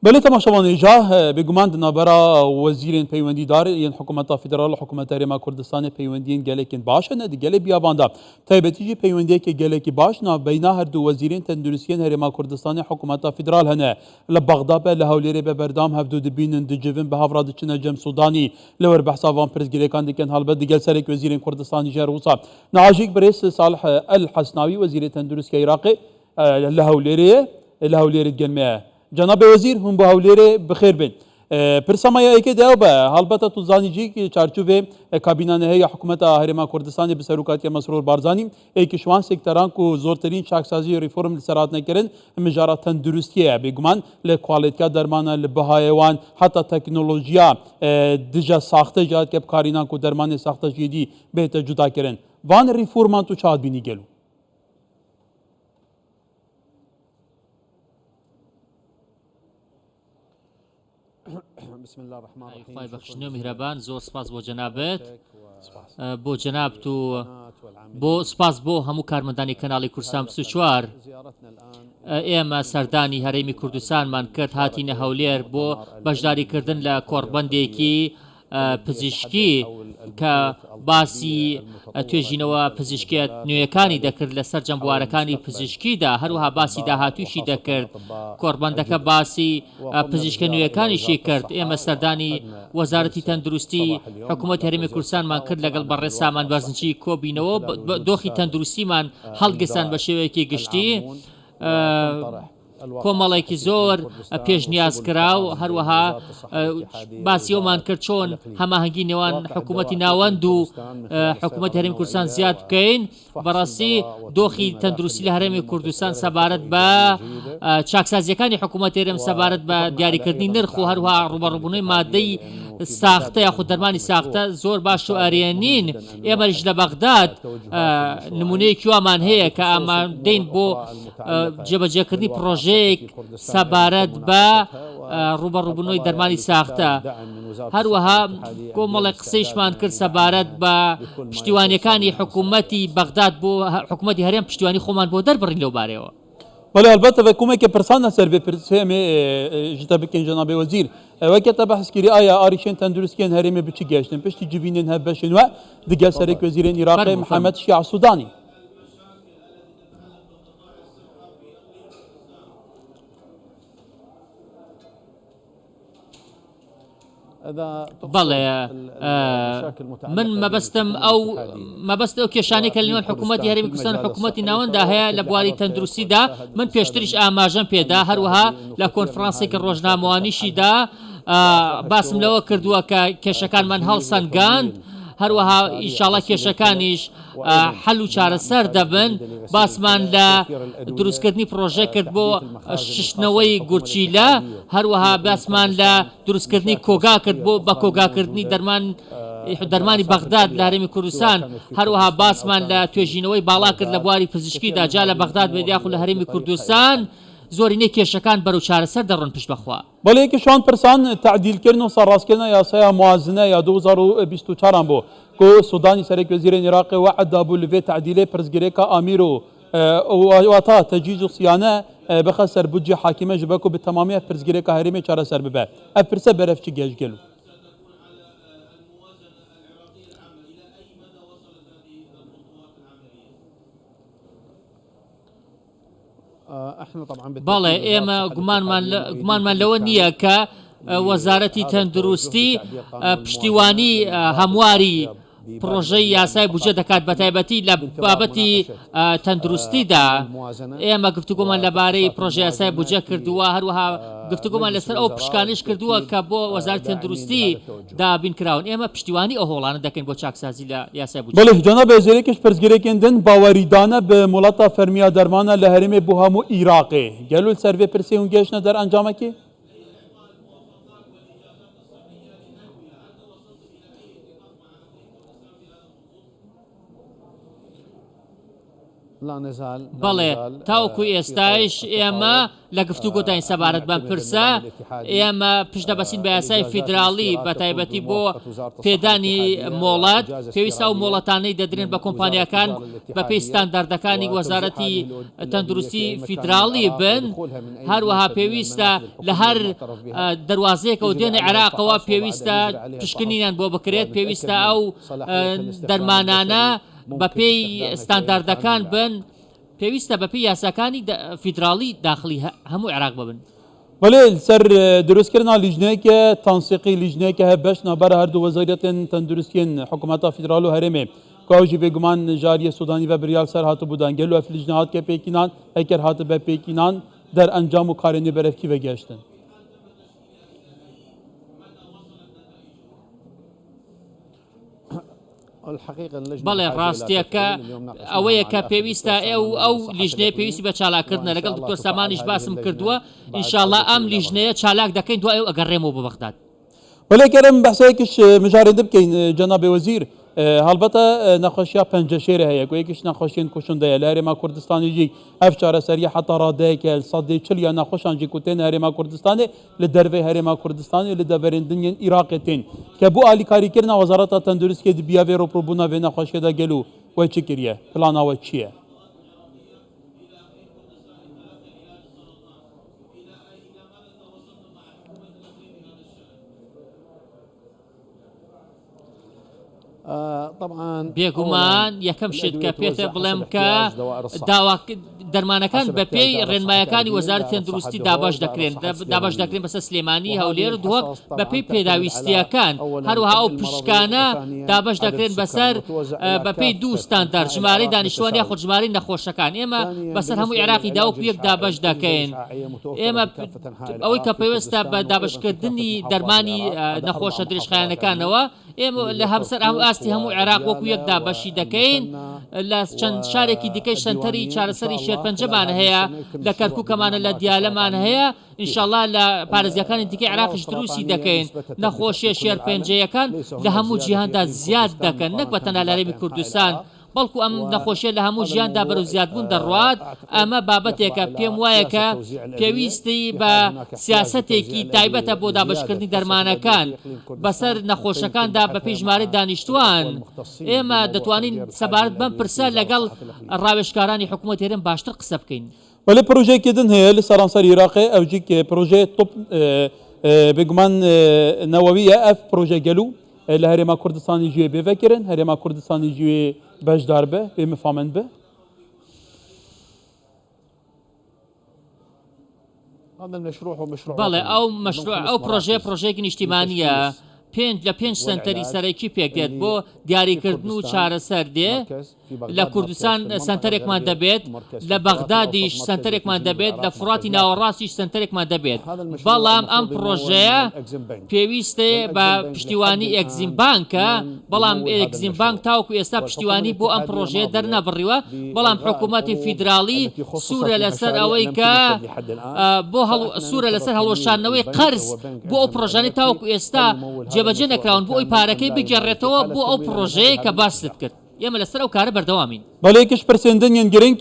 بله تماشاوان جاه بگوماند نابرا وزیرین پیوندی دار این حکومت فدرال حکومت ریما کردستان پیوندین گلکین باشه نه گله بیاباندا تایبتی پیوندی که گلکی باش نه بین هر دو وزیرین تندرسیین ریما کردستان حکومت فدرال هنه لبغداد به لهولیری به بردام هفدو دبینن دجوین به هفراد چنه جم سودانی لور بحثا وان پرزگریکان دیکن حال بد گل سرک وزیرین کردستان جروسا ناجیک برئیس صالح الحسناوی وزیر تندرستی عراقی لهولیری گلمه جناب وزیر هم به هولیره بخیر بین پرسمایا ایک دیو به البته تو زانیجی که چارچوب کابینه هی حکومت هرما کردستان به سروکاتی مسرور بارزانی ایک شوان سکتران کو زورترین شاکسازی و ریفورم سرات نکردن مجارات تندرستیه بگمان لکوالیتیا درمان لبهایوان حتی تکنولوژیا دجا ساخته جات که کارینان کو درمان ساخته جدی بهت جدا کردن وان ریفورمان تو چاد بینی گلو بسم الله الرحمن الرحيم. خی بەخشنێ و میهرەبان زۆر سپاس بۆ جەنابەت بۆ جەناب و بۆ سپاس بۆ هەموو کارمەندانی کەناڵی کورسان 24 ئێمە سەردانی هەرێمی کوردستانمان کرد هاتینە هەولێر بۆ بەشداریکردن لە کۆڕبەندێکی پزیشکی کە باسی توێژینەوە پزیشکێت نوێیەکانی دەکرد لەسەر جەمبوارەکانی پزیشکیدا هەروەها باسی داهاتووشی دەکرد کۆڕبەندەکە باسی پزیشکە نوێیەکانیشی کرد ئێمە سەردانی وەزارەتی تەندروستی حکوومەت هەرێمی کوردستانمان کرد لەگەڵ بەڕێسامان بەرزنجی کۆبینەوە دۆخی تەندروستیمان هەڵگەسان بە شێوەیەکی گشتی کۆمەڵێکی زۆر پێشنیازکرا و هەروەها باسی ئەومان کرد چۆن هەماهەنگی نێوان حکوومەتی ناوەند و حکوومەت هەرێمی کوردستان زیاد بکەین بەڕاستی دۆخی تەندروستی لە هەرێمی کوردستان سەبارەت بە چاکسازیەکانی حکوومەت هێرم سەبارەت بە دیاریکردنی نرخ و هەروەها ڕوبەڕووبوونەوەی مادەی ساختە یاخود دەرمانی ساختە زۆر باش و ئەرێنین ئێمەش لە بەغداد نمونەیەکی وامان هەیە کە ئامادەین بۆ جێبەجێکردنی پرۆژەیەک سەبارەت بە ڕوبەڕووبوونەوەی دەرمانی ساختە هەروەها کۆمەڵی قسەیشمان کرد سەبارەت بە پشتیوانیەکانی حکوومەتی بەغداد بۆ حکوومەتی هەرێم پشتیوانی خۆمان بۆ دەربڕین لەو بارەوە ولی البته و کمک پرسان سر به پرسیم جتا بکن جناب وزیر وقتی بحث کردی آیا آریشن تندرستیان هرمی بچی گشتن پشتی جوینن هبشن و دیگر سرک وزیرین عراق محمد شیع سودانی بەڵێ من مەبەست ئەو کێشانەی کە لەنێوان حکوومەتی هەرێمی کوردستان حکوومەتی ناوەندا هەیە لە بواری تەندروستیدا من پێشتریش ئاماژەم پێدا هەروەها لە کۆنفرانسێکی ڕۆژنامەوانیشیدا باسم لەوە کردووە کە کێشەکانمان هەڵسەنگاند هەروەها ئینشاڵڵا کێشەکانیش حەل و چارەسەر دەبن باسمان لە دروستکردنی پرۆژە کرد بۆ ششتنەوەی گورچیلە هەروەها باسمان لە دروستکردنی کۆگا کرد بۆ بە کۆگاکردنی دەرمانی بەغداد لە هەرێمی کوردستان هەروەها باسمان لە توێژینەوەی باڵا کرد لە بواری پزیشکیدا جا لە بەغداد بێدیاخو لە هەرێمی کوردستان زۆرینەی کێشەکان بەرەو چارەسەر دەڕۆن پشت بەخوا بەڵێ یەکێشان پرسان تعدیلکردن و سەرڕاستکردنە یاسایە موازنە یا 2024 بۆ کۆ سودانی سەرێک وەزیرێن عێراقی وعددا بوو لەوێ تعدیلێ پرزگرێکە ئامیر و واتا تەجیز و سیانە بخە سەر بودجێ حاکیمە ji بەکو بە تەمامیە پرزگرێکە هەرێمی چارەسەر ببە ئەف پرسە بەرەفچی گەشتگەلو بەڵێ ئێمە گومانمان لەوە نییە کە وەزارەتی تەندروستی پشتیوانی هەمواری پرۆژەی یاسای بودجێ دەکات بە تایبەتی لە بابەتی تەندروستیدا ئێمە گفتوگۆمان لەبارەی پرۆژە یاسای بودجێ کردووە هەروەها گفتوگۆمان لەسەر ئەو پشکانش کردووە کە بۆ وەزارەتی تەندروستی دابین کراون ئێمە پشتیوانی ئەو هۆڵانە دەکەین بۆ چاکسازی لە یاسای بودجێ بەڵێ جەناب وەزیرێکیش پرزگرێکێندن باوەریدانە بە وڵاتە فەرمیە دەرمانە لە هەرێمێ بۆ هەموو عێراقێ گەلو سەرڤێ پرسێ و گەشتنە دەر ئەنجامەکێ بەڵێ تاوکو ئێستایش ئێمە لە گفتوگۆتان سەبارەت بەم پرسە ئێمە پشتە بەسین بە یاسای فیدراڵی بە تایبەتی بۆ پێدانی مۆڵەت پێویستە و مۆڵەتانەی دەدرێن بە کۆمپانیەکان بە پێی ستانداردەکانی وەزارەتی تەندروستی فیدراڵی بن هەروەها پێویستە لە هەر دەواازەیەکەوە دێنە عێراقەوە پێویستە پشکنینیان بۆ بکرێت پێویستە ئەو دەرمانانە بەپێی ستانداردەکان بن پێویستە بەپێی یاساکانی فیدراڵی داخلی هەموو عێراق ببن. بەڵێ سەر دروستکردنا لیژنەیەکە تانسیقی لیژنەیەکە هەیە بەش ناوبەر هەردوو وەزارەتên تەندروستیên حکوومەتا فیدرال و هەرێمێ کاژی بێگومان جاریە سودانی و بریال سەر هاتو بودان گەلو ئەف لیژنە هاتکە پێکینان ئەکر هاتە بە پێکینان دەر ئەنجام و کارێنی بەرەفکی بەگەشتن. بەڵێ ڕاستیەکە ئەوەیە کە پێویستە ئەو لیژنەیە پێویستی بە چالاکردنە لەگەڵ دکتۆر سامانیش باسم کردووە ئینشاءڵڵا ئەم لیژنەیە چالاک دەکەین دوای ئەگەڕێمەوە بە بەغداد. بەڵێ کەرم بەحسەیەکیش مژارێنە بکەین جەنابێ وەزیر هەڵبەتە نەخۆشیە پەنجەشێرە هەیە یەکیش نەخۆشیên کوشندەیە لە هەرێما کوردستانیجی ئەف چارەسەریە حتا ڕادەیەکە سەدەی چلیا نەخۆشانجی کوتێن هەرێما کوردستانê li dervê herêma Kurdistanê li deverêndinên Iraqê tên ke bû alîkarîkirina Wezareta Tenduristiyê di biya vê rûpirbûna vê nexweşiyê de gelo we çi kiriye plana we çi ye? بێگومان یەکەم شت کە پێتە بڵێم کە دەرمانەکان بە پێی ڕێنمایەکانی وەزارەتی تەندروستی دابش دەکرێن بەسەر سلێمانی هەولێر دووەک بە پێی پێداویستیەکان هەروەها ئەو پشکانە دابش دەکرێن بەسەر بە پێی دوو ستاندار ژمارەی دانیشتوان یاخود ژمارەی نەخۆشەکان ئێمە بەسەر هەموو عێراقی داوەکو یەک دابش دەکەین ئێمە ئەوەی کە پێویستە بە دابشکردنی دەرمانی نەخۆشە درێژخایەنەکانەوە ئێمە لە هەمسەر ئەم ئاستی هەموو عێراق وەکو یەک دابەشی دەکەین لە چەند شارێکی دیکەی سنتەری چارەسەری شێرپەنجەمان هەیە لە کەرکووکەمانە لە دیالەمان هەیە ئینشاءڵڵا لە پارێزگاکانی دیکەی عێراقیش دروستی دەکەین نەخۆشیە شێرپەنجەیەکان لە هەموو جیهاندا زیاد دەکەن نەک بە تەنها لە هەرێمی کوردستان بەڵکو ئەم نەخۆشیە لە هەموو ژیاندا بەرەو زیادبوون دەڕوات ئەمە بابەتێکە پێم وایە کە پێویستی بە سیاسەتێکی تایبەتە بۆ دابشکردنی دەرمانەکان بەسەر نەخۆشەکاندا بە پێی ژمارەی دانیشتوان ئێمە دەتوانین سەبارەت بەم پرسە لەگەڵ ڕاوێژکارانی حکوومەت هێرم باشتر قسە بکەین. ولی پروژەیەکێدن هەیە لە سەرانسەر عێراقê ئەوجی پروژێ توپ بێگومان نەوەویە ئەف پروژە گەلو لە هەرێما کوردستانی جوێ بێڤەکردن هەرێما کوردستانی جوێ بەشدار بە بێ مفامەند بە بەڵێ ئەو مەشروع ئەو پرۆژەیەکی نیشتیمانیە لە پێنج سنتەری سەرەکی پێک دێت بۆ دیاریکردن و چارەسەر دێ لە کوردستان سنتەرێکمان دەبێت لە بەغدادیش سنتەرێکمان دەبێت لە فڕاتی ناوەڕاستیش سنتەرێکمان دەبێت بەڵام ئەم پرۆژەیە پێویستێ بە پشتیوانی ئەگزیم بانکە بەڵام ئەگزیم بانک تاوکو ئێستا پشتیوانی بۆ ئەم پرۆژەیە دەرنەبڕیوە بەڵام حکوومەتی فیدراڵی سوورە لەسەر ئەوەی کە بۆ سوورە لەسەر هەڵۆشانەوەی قەرز بۆ ئەو پرۆژانەی تاوکو ئێستا جێبەجێ نەکراون بۆ ئەوی پارەکەی بگەڕێتەوە بۆ ئەو پرۆژەیە کە باست کرد ئێمە لەسەر ئەو کارە بەردەوامین. بەڵێکیش پرسێندنیان گرنگ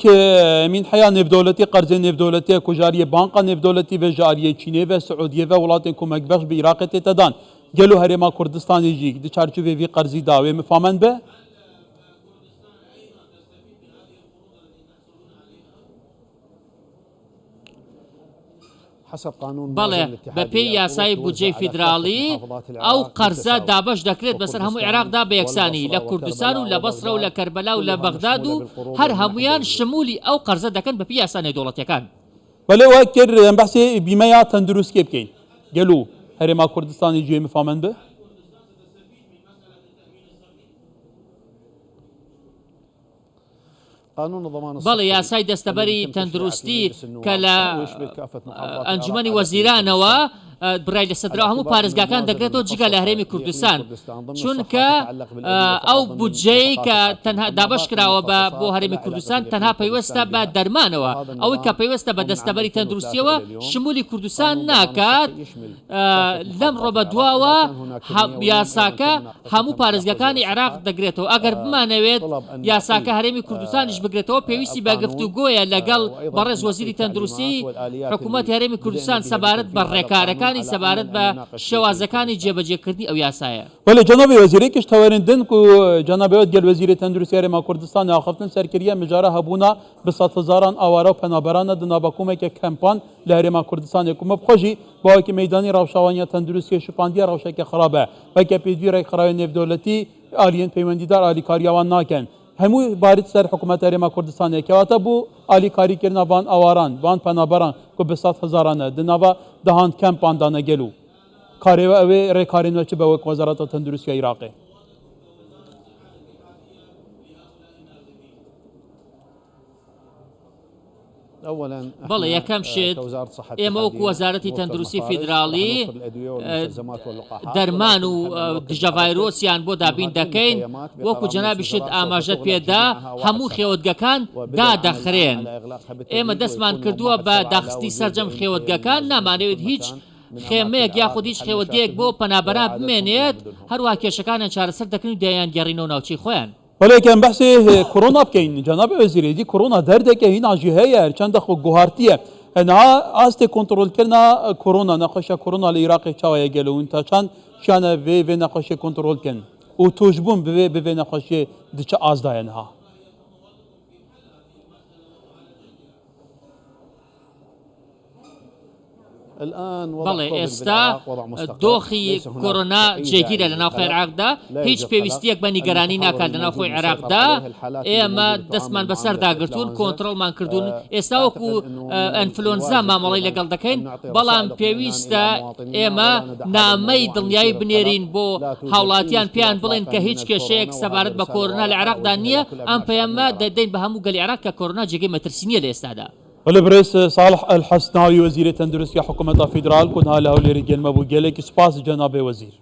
مین حیا نێودەوڵەتی قەرزێ نێودەوڵەتیە کوژاریە بانقا نێودەوڵەتی بە ژاریە چینێ بە سعودیە بە وڵاتێن کۆمەکبەخش بە عێراق تێتەدان گەلو هەرێما کوردستانیژی دی چارچوبێ قەرزی داوێ مفامەند بە بەڵێ بەپێی یاسای بودجەی فیدراڵی ئەو قەرزە دابش دەکرێت بەسەر هەموو عێراقدا بە یەکسانی لە کوردستان و لە بەسرە و لە کەربەلا و لە بەغداد و هەر هەمویان شمولی ئەو قەرزە دەکەن بەپێی یاسا نێودەوڵەتیەکان. بەڵێ وا کرد ئەم بەحسێ بیمەیە تەندروستکێ بکەین گەلو هەرێما کوردستانی گوێ مفامەند بە بەڵێ یاسای دەستەبەری تەندروستی کە لە ئەنجومەنی وەزیرانەوە برای لەسەدرا هەموو پارێزگاکان دەگرێتەوە جگە لە هەرێمی کوردستان چونکە ئەو بودجەی کە تەنها دابش کراوە بۆ هەرێمی کوردستان تەنها پەیوەستە بە دەرمانەوە ئەوەی کە پەیوەستە بە دەستەبەری تەندروستیەوە شمولی کوردستان ناکات لەم ڕۆبە دواوە یاساکە هەموو پارێزگاکانی عێراق دەگرێتەوە ئەگەر بمانەوێت یاساکە هەرێمی کوردستانیش بگرێتەوە پێویستی بە گفتوگۆیە لەگەڵ بەڕێز وەزیری تەندروستی حکوومەتی هەرێمی کوردستان سەبارەت بە ڕێکارەکانی سەبارەت بە شێوازەکانی جێبەجێکردنی ئەو یاسایە. ولی جناب وزیرێکیش تەوەرێندن و جنابەوەت گەل وەزیری تەندروستی هەرێما کوردستان ئاخفتن سەرکردیە مجارە هەبوونا بە سەد هەزاران ئاوارە و پەنابەرانە دنابەکومێکە کەمپان لە هەرێما کوردستان یەکومە بخۆشی باوەکی مەیدانی ڕاوشاوانیە تەندروستی شوپاندیە ڕەوشێکی خراپە بەکە پێدوی ڕێکخراوی نێودەوڵەتی ئالیین پەیوەندیدار ئالیکاریاوان ناکەن هەمووی بارد سەر حکوومەت هەرێما کوردستانێکەواتە بوو ئالیکاریکردنا بان ئاواران بان پەنابەران کو بە سەد هەزارانە دنابە دەهاند کەمپاندانەگەل و کارێوە ئەوێ ڕێکارێنوەچ بە وەک وەزارەتە تەندروستی عێراقی. بەڵێ یەکەم شت ئێمە وەکو وەزارەتی تەندروستی فیدراڵی دەرمان و دژە ڤایرۆسیان بۆ دابین دەکەین وەکو جەنابی شت ئاماژەت پێدا هەموو خێوەتگەکان دادەخرێن ئێمە دەستمان کردووە بە داخستی سەرجەم خێوەتگەکان نامانەوێت هیچ خێمەیەک یاخود هیچ خێوەتگەیەک بۆ پەنابەرا بمێنێت هەروە کێشەکانیان چارەسەر دەکەن و دایان گەڕینەوە ناوچەی خۆیان. ولكن بحثي كورونا بكين جناب وزيري دي كورونا دردك هنا جهية چند خو گوهارتيه انا است كنترول كرنا كورونا نقشه كورونا العراق چاوي گلو انت چند شان و نقشه كنترول كن و توجبون به نقشه دچ از داينها بەڵێ ئێستا دۆخی کۆرۆنا جێگیرە لە ناوخۆی عێراقدا هیچ پێویستیەک بە نیگەرانی ناکات لە ناوخۆی عێراقدا ئێمە دەستمان بەسەرداگرتوون کۆنتڕۆڵمان کردوون ئێستا وەکو ئەنفلۆنزا مامەڵی لەگەڵ دەکەین بەڵام پێویستە ئێمە نامەی دڵنیایی بنێرین بۆ هاوڵاتیان پێیان بڵێن کە هیچ کێشەیەک سەبارەت بە کۆرۆنا لە عێراقدا نییە ئەم پەیامە دەدەین بە هەموو گەلی عێراق کە کۆرۆنا جێگەی مەترسینیە لە ئێستادا. ولبرئيس صالح الحسناوي وزير تندرسي حكومة فيدرال كنها له لرجال مبوجلك سباس جناب وزير